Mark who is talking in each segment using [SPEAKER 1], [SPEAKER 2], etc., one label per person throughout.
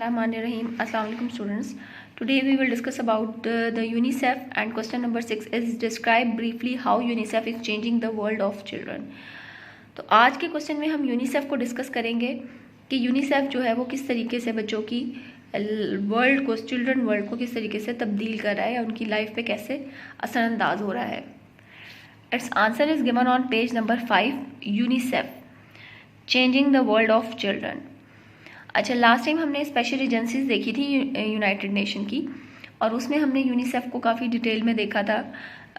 [SPEAKER 1] Bismillahirrahmanirrahim. Assalamu alaikum students. Today we will discuss about the UNICEF, and question number 6 is describe briefly how UNICEF is changing the world of children. तो आज के question में हम UNICEF को discuss करेंगे कि UNICEF जो है वो किस तरीके से बच्चों की वर्ल्ड को, चिल्ड्रन वर्ल्ड को किस तरीके से तब्दील कर रहा है या उनकी लाइफ पे कैसे असरअंदाज हो रहा है. It's answer is given on page number 5. UNICEF changing the world of children. अच्छा, लास्ट टाइम हमने स्पेशल एजेंसीज देखी थी यूनाइटेड नेशन की, और उसमें हमने यूनिसेफ को काफ़ी डिटेल में देखा था,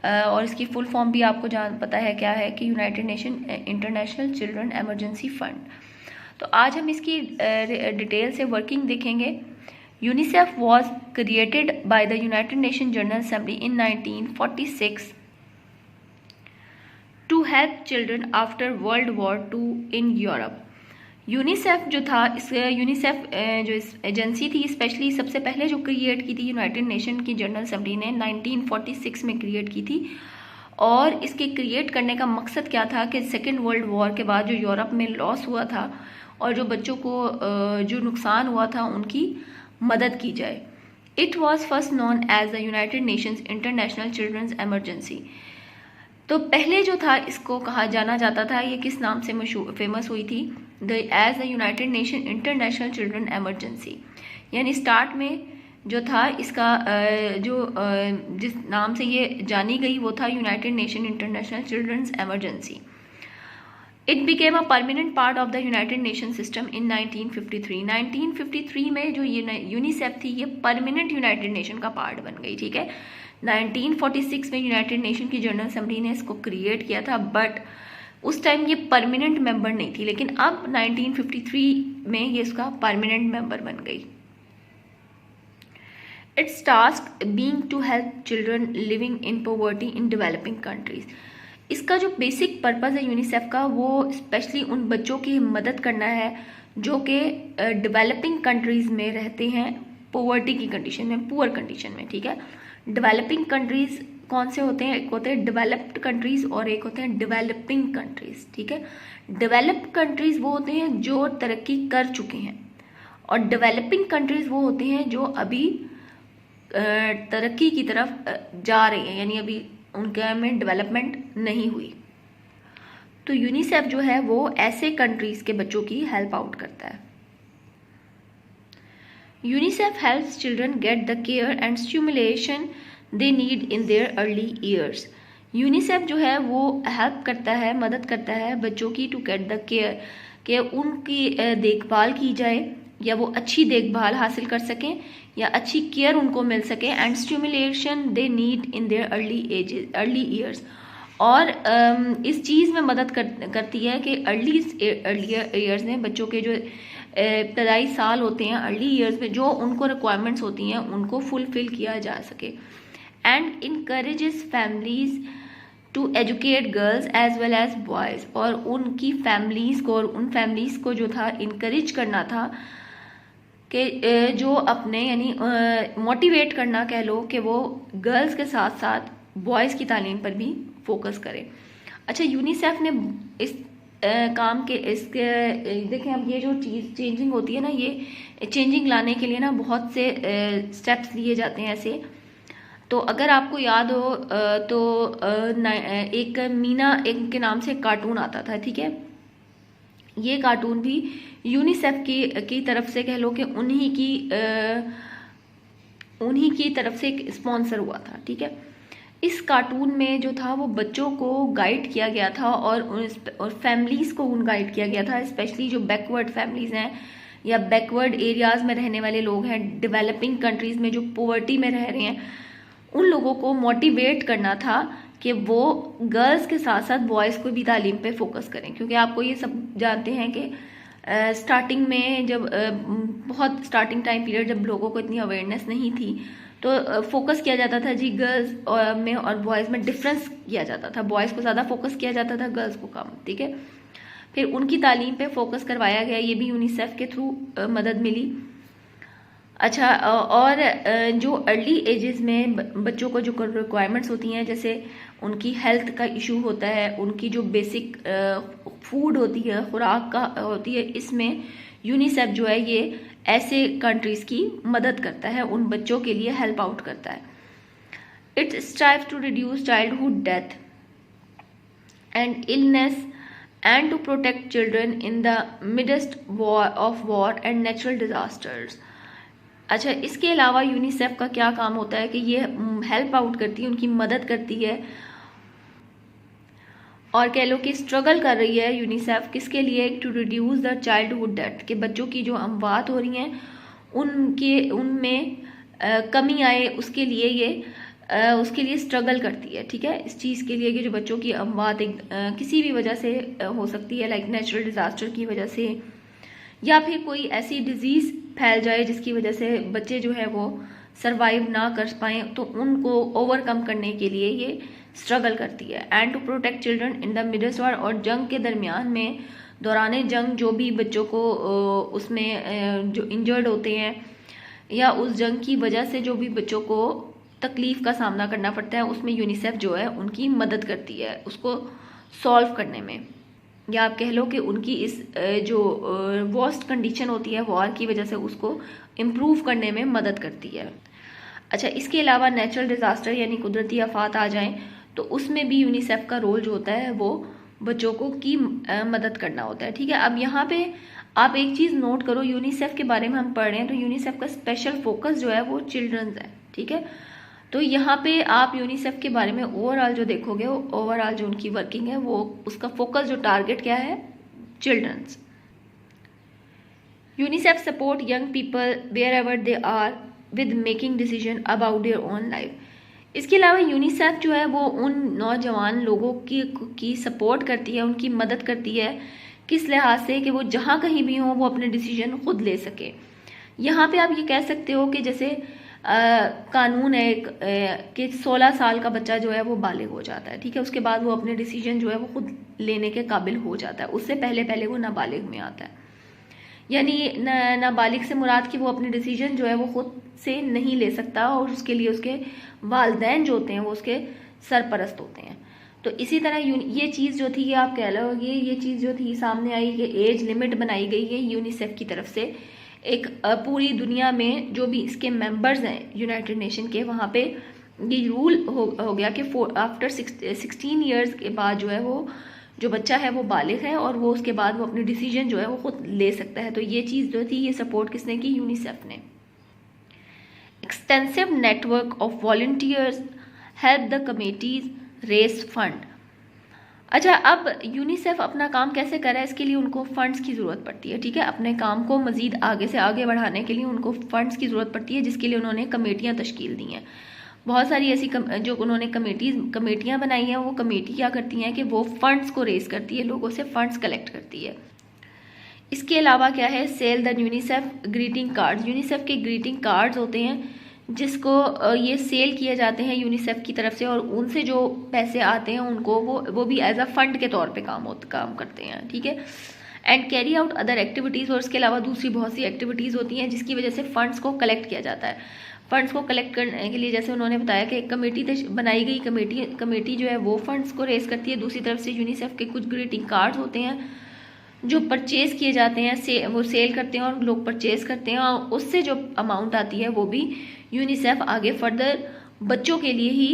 [SPEAKER 1] और इसकी फुल फॉर्म भी आपको पता है क्या है कि United Nation International Children Emergency Fund. तो आज हम इसकी डिटेल से वर्किंग देखेंगे. UNICEF was created by the United Nation General Assembly in 1946 to help children after World War II in Europe. UNICEF जो था, इस यूनिसेफ जो इस एजेंसी थी, स्पेशली सबसे पहले जो क्रिएट की थी यूनाइटेड नेशन की जनरल असेंबली ने 1946 में क्रिएट की थी. और इसके क्रिएट करने का मकसद क्या था कि सेकेंड वर्ल्ड वॉर के बाद जो यूरोप में लॉस हुआ था और जो बच्चों को जो नुकसान हुआ था उनकी मदद की जाए. It was first known as the United Nations International Children's Emergency. तो पहले जो था इसको कहा जाना जाता था, ये किस नाम से फेमस हुई थी, as the United Nation International Children Emergency. यानी स्टार्ट में जो था इसका जिस नाम से ये जानी गई वो था United Nation International Children's Emergency. It became a permanent part of the United Nation system in 1953. 1953 में जो यूनिसेफ थी ये परमानेंट यूनाइटेड नेशन का पार्ट बन गई. ठीक है, 1946 में यूनाइटेड नेशन की जनरल असेंबली ने इसको क्रिएट किया था, बट उस टाइम ये परमानेंट मेंबर नहीं थी, लेकिन अब 1953 में ये इसका परमानेंट मेंबर बन गई. Its task being to help children living in poverty in developing countries. इसका जो बेसिक पर्पस है यूनिसेफ का, वो स्पेशली उन बच्चों की मदद करना है जो कि डेवलपिंग कंट्रीज में रहते हैं, पॉवर्टी की कंडीशन में, पुअर कंडीशन में. ठीक है, डेवलपिंग कंट्रीज कौन से होते हैं? एक होते हैं डेवलप्ड कंट्रीज और एक होते हैं डेवलपिंग कंट्रीज. ठीक है, डेवलप्ड कंट्रीज वो होते हैं जो तरक्की कर चुके हैं, और डेवलपिंग कंट्रीज वो होते हैं जो अभी तरक्की की तरफ जा रहे हैं, यानी अभी उनके में डेवलपमेंट नहीं हुई. तो यूनिसेफ जो है वो ऐसे कंट्रीज के बच्चों की हेल्प आउट करता है. UNICEF helps children get the care and stimulation they need in their early years. UNICEF जो है वो हेल्प करता है, मदद करता है बच्चों की टू गेट द केयर, कि उनकी देखभाल की जाए या वो अच्छी देखभाल हासिल कर सकें या अच्छी केयर उनको मिल सके. And stimulation they need in their early years. और इस चीज़ में मदद करती है कि अर्ली ईयर्स में बच्चों के जो इब्तदाई साल होते हैं, अर्ली ईयर्स में जो उनको रिक्वायरमेंट्स होती हैं उनको फुलफिल किया जा सके. And encourages families to educate girls as well as boys. और उनकी फैमिलीज़ को, और उन फैमिलीज़ को जो था इनकरेज करना था कि जो अपने यानी मोटिवेट करना कह लो कि वो गर्ल्स के साथ साथ बॉयज़ की तालीम पर भी फोकस करें. अच्छा, यूनिसेफ ने इस काम के इसके देखें, अब ये जो चीज़ चेंजिंग होती है ना, ये चेंजिंग लाने के लिए ना बहुत से स्टेप्स लिए जाते हैं ऐसे. तो अगर आपको याद हो तो एक मीना एक के नाम से कार्टून आता था. ठीक है, ये कार्टून भी यूनिसेफ की तरफ से कह लो कि उन्हीं की तरफ से एक स्पॉन्सर हुआ था. ठीक है, इस कार्टून में जो था वो बच्चों को गाइड किया गया था और फैमिलीज़ को गाइड किया गया था, स्पेशली जो बैकवर्ड फैमिलीज़ हैं या बैकवर्ड एरियाज़ में रहने वाले लोग हैं, डेवलपिंग कंट्रीज़ में जो पॉवर्टी में रह रहे हैं, उन लोगों को मोटिवेट करना था कि वो गर्ल्स के साथ साथ बॉयज़ को भी तालीम पे फोकस करें. क्योंकि आपको ये सब जानते हैं कि स्टार्टिंग में जब बहुत स्टार्टिंग टाइम पीरियड जब लोगों को इतनी अवेयरनेस नहीं थी, तो फोकस किया जाता था जी गर्ल्स में और बॉयज़ में डिफरेंस किया जाता था. बॉयज़ को ज़्यादा फोकस किया जाता था, गर्ल्स को कम. ठीक है, फिर उनकी तालीम पे फोकस करवाया गया, ये भी यूनिसेफ के थ्रू मदद मिली. अच्छा, और जो अर्ली एजेस में बच्चों को जो रिक्वायरमेंट्स होती हैं, जैसे उनकी हेल्थ का इशू होता है, उनकी जो बेसिक फूड होती है, खुराक का होती है, इसमें यूनिसेफ जो है ये ऐसे कंट्रीज़ की मदद करता है, उन बच्चों के लिए हेल्प आउट करता है। It strive to reduce childhood death and illness and to protect children in the midst of war and natural disasters। अच्छा, इसके अलावा यूनिसेफ का क्या काम होता है कि ये हेल्प आउट करती है, उनकी मदद करती है, और कह लो कि स्ट्रगल कर रही है यूनिसेफ किसके लिए, to reduce the childhood death, कि बच्चों की जो अमवात हो रही हैं उनमें कमी आए, उसके लिए स्ट्रगल करती है। ठीक है, इस चीज़ के लिए कि जो बच्चों की अमवात किसी भी वजह से हो सकती है, लाइक नेचुरल डिज़ास्टर की वजह से, या फिर कोई ऐसी डिजीज़ फैल जाए जिसकी वजह से बच्चे जो है वो सरवाइव ना कर पाएँ, तो उनको ओवरकम करने के लिए ये स्ट्रगल करती है। And to protect children in the midst war, और जंग के दरमियान में, दौरान जंग जो भी बच्चों को उसमें जो इंजर्ड होते हैं या उस जंग की वजह से जो भी बच्चों को तकलीफ़ का सामना करना पड़ता है, उसमें यूनिसेफ जो है उनकी मदद करती है उसको सॉल्व करने में, या आप कह लो कि उनकी इस जो वर्स्ट कंडीशन होती है वॉर की वजह से उसको इम्प्रूव करने में मदद करती है। अच्छा, इसके अलावा नेचुरल डिज़ास्टर यानी कुदरती आफात आ जाएं तो उसमें भी यूनिसेफ का रोल जो होता है वो बच्चों को की मदद करना होता है। ठीक है, अब यहाँ पे आप एक चीज़ नोट करो, यूनिसेफ के बारे में हम पढ़ रहे हैं तो यूनिसेफ का स्पेशल फोकस जो है वो चिल्ड्रंस है। ठीक है, तो यहाँ पे आप यूनिसेफ के बारे में ओवरऑल जो देखोगे, ओवरऑल जो उनकी वर्किंग है वो उसका फोकस जो टारगेट क्या है, children's. UNICEF support young people wherever they are with making decision about their own life. इसके अलावा यूनिसेफ जो है वो उन नौजवान लोगों की सपोर्ट करती है, उनकी मदद करती है, किस लिहाज से कि वो जहाँ कहीं भी हों वो अपने डिसीजन खुद ले सके। यहाँ पे आप ये कह सकते हो कि जैसे कानून है कि 16 साल का बच्चा जो है वो बालिग हो जाता है। ठीक है, उसके बाद वो अपने डिसीजन जो है वो खुद लेने के काबिल हो जाता है, उससे पहले वो नाबालिग में आता है। यानी नाबालिग से मुराद कि वो अपने डिसीजन जो है वो खुद से नहीं ले सकता और उसके लिए उसके वालिदैन जो होते हैं वो उसके सरपरस्त होते हैं। तो इसी तरह ये चीज़ जो थी, आप कह लो ये चीज़ जो थी सामने आई कि एज लिमिट बनाई गई है यूनिसेफ की तरफ से। एक पूरी दुनिया में जो भी इसके मेंबर्स हैं यूनाइटेड नेशन के, वहाँ पे ये रूल हो गया कि आफ्टर 16 ईयर्स के बाद जो है वो जो बच्चा है वो बालिग है और वो उसके बाद वो अपने डिसीजन जो है वो खुद ले सकता है। तो ये चीज़ जो थी ये सपोर्ट किसने की, यूनिसेफ ने। Extensive network of volunteers help the committees raise fund. अच्छा, अब यूनिसेफ अपना काम कैसे कर रहा है, इसके लिए उनको फंड्स की ज़रूरत पड़ती है। ठीक है, अपने काम को मज़ीद आगे से आगे बढ़ाने के लिए उनको फंड्स की ज़रूरत पड़ती है, जिसके लिए उन्होंने कमेटियाँ तश्कील दी हैं। बहुत सारी ऐसी जो उन्होंने कमेटियाँ बनाई हैं, वो कमेटी क्या करती हैं कि वो फंड्स को रेस करती है, लोगों से फंड्स कलेक्ट करती है। इसके अलावा क्या है, sell the UNICEF greeting cards. UNICEF के ग्रीटिंग कार्ड्स होते हैं जिसको ये सेल किए जाते हैं यूनिसेफ की तरफ से, और उनसे जो पैसे आते हैं उनको वो भी एज अ फंड के तौर पे काम करते हैं। ठीक है, and carry out other activities, और इसके अलावा दूसरी बहुत सी एक्टिविटीज़ होती हैं जिसकी वजह से फंड्स को कलेक्ट किया जाता है। फंड्स को कलेक्ट करने के लिए जैसे उन्होंने बताया कि एक कमेटी बनाई गई, कमेटी जो है वो फंड्स को रेस करती है। दूसरी तरफ से यूनिसेफ के कुछ ग्रीटिंग कार्ड्स होते हैं जो परचेज़ किए जाते हैं, वो सेल करते हैं और लोग परचेज़ करते हैं, और उससे जो अमाउंट आती है वो भी यूनिसेफ आगे फर्दर बच्चों के लिए ही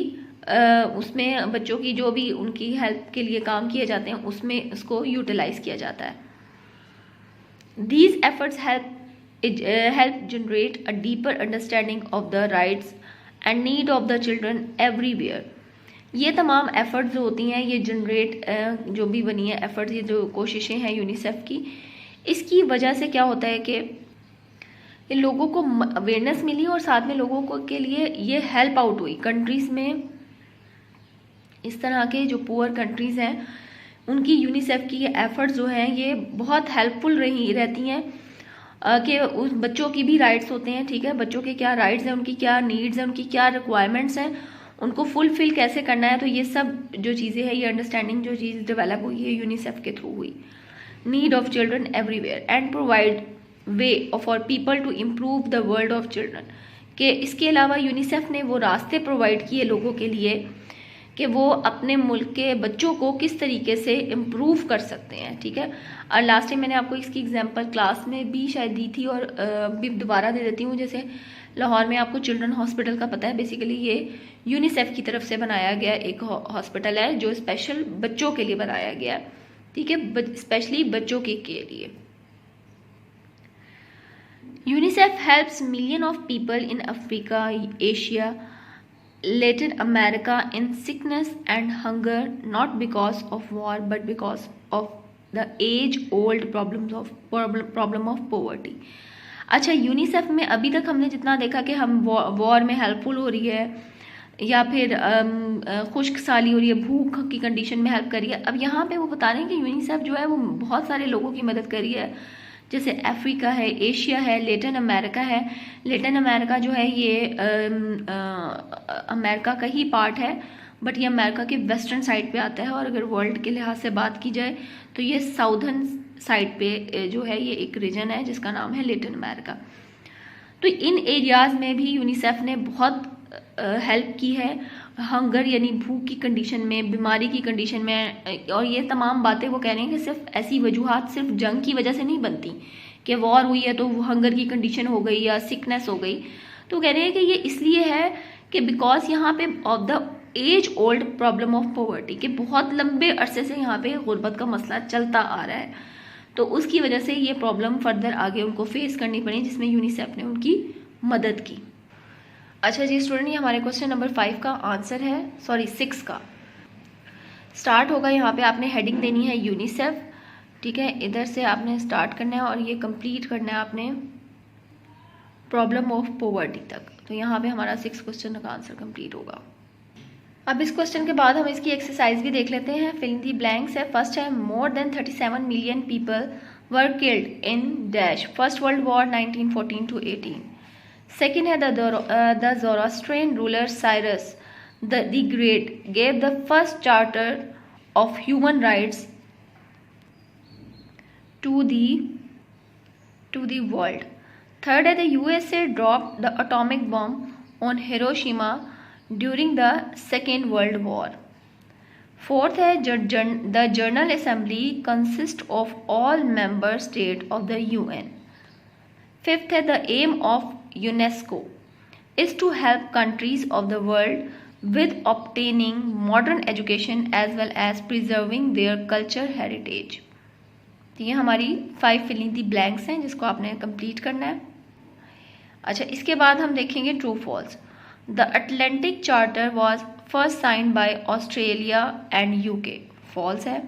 [SPEAKER 1] उसमें बच्चों की जो भी उनकी हेल्प के लिए काम किए जाते हैं उसमें उसको यूटिलाइज किया जाता है। These efforts help generate a deeper understanding of the rights and need of the children everywhere। ये तमाम एफर्ट्स जो होती हैं ये जनरेट जो भी बनी है एफर्ट्स, ये जो कोशिशें हैं यूनिसेफ की, इसकी वजह से क्या होता है कि लोगों को अवेयरनेस मिली और साथ में लोगों को के लिए ये हेल्प आउट हुई। कंट्रीज़ में इस तरह के जो पुअर कंट्रीज़ हैं उनकी यूनिसेफ की ये एफर्ट्स जो हैं ये बहुत हेल्पफुल रहती हैं कि उस बच्चों की भी राइट्स होते हैं। ठीक है, बच्चों के क्या राइट्स हैं, उनकी क्या नीड्स हैं, उनकी क्या रिक्वायरमेंट्स हैं, उनको फुलफिल कैसे करना है। तो ये सब जो चीज़ें हैं, ये अंडरस्टैंडिंग जो चीज़ डेवलप हुई है यूनिसेफ के थ्रू हुई। Need of children everywhere and provide way for people to improve the world of children, के इसके अलावा यूनिसेफ ने वो रास्ते प्रोवाइड किए लोगों के लिए कि वो अपने मुल्क के बच्चों को किस तरीके से इम्प्रूव कर सकते हैं, ठीक है। और लास्ट टाइम मैंने आपको इसकी एग्जांपल क्लास में भी शायद दी थी और भी दोबारा दे देती हूँ। जैसे लाहौर में आपको चिल्ड्रन हॉस्पिटल का पता है, बेसिकली ये यूनिसेफ की तरफ से बनाया गया एक हॉस्पिटल है जो स्पेशल बच्चों के लिए बनाया गया है, ठीक है, स्पेशली बच्चों के लिए। UNICEF helps million of people in Africa, Asia, Latin America in sickness and hunger, not because of war but because of the age-old problem of poverty. अच्छा, यूनिसेफ में अभी तक हमने जितना देखा कि हम वॉर में हेल्पफुल हो रही है या फिर खुश्क साली हो रही है, भूख की कंडीशन में हेल्प कर रही है। अब यहाँ पे वो बता रहे हैं कि यूनिसेफ जो है वो बहुत सारे लोगों की मदद कर रही है, जैसे अफ्रीका है, एशिया है, लेटिन अमेरिका है। लेटिन अमेरिका जो है ये अमेरिका का ही पार्ट है, बट ये अमेरिका के वेस्टर्न साइड पे आता है, और अगर वर्ल्ड के लिहाज से बात की जाए तो ये साउदर्न साइड पे जो है ये एक रीजन है जिसका नाम है लेटिन अमेरिका। तो इन एरियाज में भी यूनिसेफ ने बहुत हेल्प की है, हंगर यानी भूख की कंडीशन में, बीमारी की कंडीशन में। और ये तमाम बातें वो कह रहे हैं कि सिर्फ ऐसी वजूहात सिर्फ जंग की वजह से नहीं बनती कि वॉर हुई है तो हंगर की कंडीशन हो गई या सिकनेस हो गई। तो कह रहे हैं कि ये इसलिए है कि बिकॉज यहाँ पे of the age old problem of poverty, कि बहुत लंबे अरसे से यहाँ पे गुर्बत का मसला चलता आ रहा है, तो उसकी वजह से ये प्रॉब्लम फर्दर आगे उनको फेस करनी पड़ी, जिसमें यूनिसेफ ने उनकी मदद की। अच्छा जी स्टूडेंट, ये हमारे क्वेश्चन नंबर 5 का आंसर है, सॉरी 6 का। स्टार्ट होगा, यहाँ पे आपने हेडिंग देनी है यूनिसेफ, ठीक है, इधर से आपने स्टार्ट करना है और ये कंप्लीट करना है आपने प्रॉब्लम ऑफ पॉवर्टी तक। तो यहाँ पे हमारा 6 क्वेश्चन का आंसर कंप्लीट होगा। अब इस क्वेश्चन के बाद हम इसकी एक्सरसाइज भी देख लेते हैं। फिल इन द ब्लैंक्स है। फर्स्ट है more than 37 million people were killed in dash first world war 1914 to 18। Second है the Zoroastrian ruler Cyrus the great gave the first charter of human rights to the world। Third है the USA dropped the atomic bomb on Hiroshima during the Second World War। Fourth है the General Assembly consists of all member states of the UN। Fifth है the aim of UNESCO is to help countries of the world with obtaining modern education as well as preserving their culture heritage। तो ये हमारी 5 fill in the blanks हैं जिसको आपने complete करना है। अच्छा, इसके बाद हम देखेंगे true false. The Atlantic charter was first signed by Australia and UK. False है।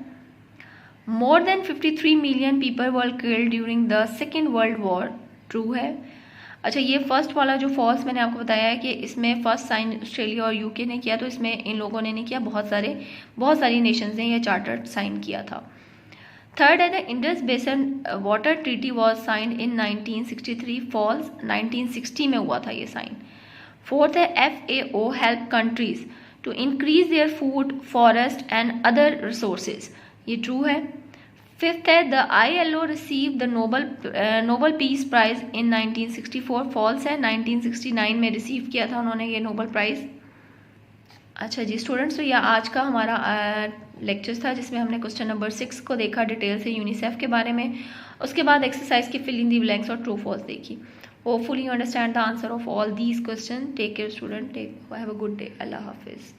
[SPEAKER 1] More than 53 million people were killed during the second world war. True है। अच्छा, ये फर्स्ट वाला जो फॉल्स मैंने आपको बताया है कि इसमें फर्स्ट साइन ऑस्ट्रेलिया और यूके ने किया, तो इसमें इन लोगों ने नहीं किया, बहुत सारी नेशंस ने यह चार्टर साइन किया था। थर्ड है the Indus basin water treaty was signed in 1963। False, 1960 में हुआ था ये साइन। फोर्थ है FAO help countries to increase their food, forest and other resources. ये ट्रू है। फिफ्थ है the ILO receive the Nobel Peace Prize in 1964। False है, 1969 में रिसीव किया था उन्होंने ये नोबल प्राइज। अच्छा जी स्टूडेंट्स, तो यह आज का हमारा लेक्चर था जिसमें हमने क्वेश्चन नंबर 6 को देखा डिटेल से यूनिसेफ के बारे में। उसके बाद एक्सरसाइज की फिल इन दी ब्लैंक्स और ट्रू फॉल्स देखी। Hopefully you understand the answer of all these question. Take care student, have a good day. अल्लाह हाफिज़।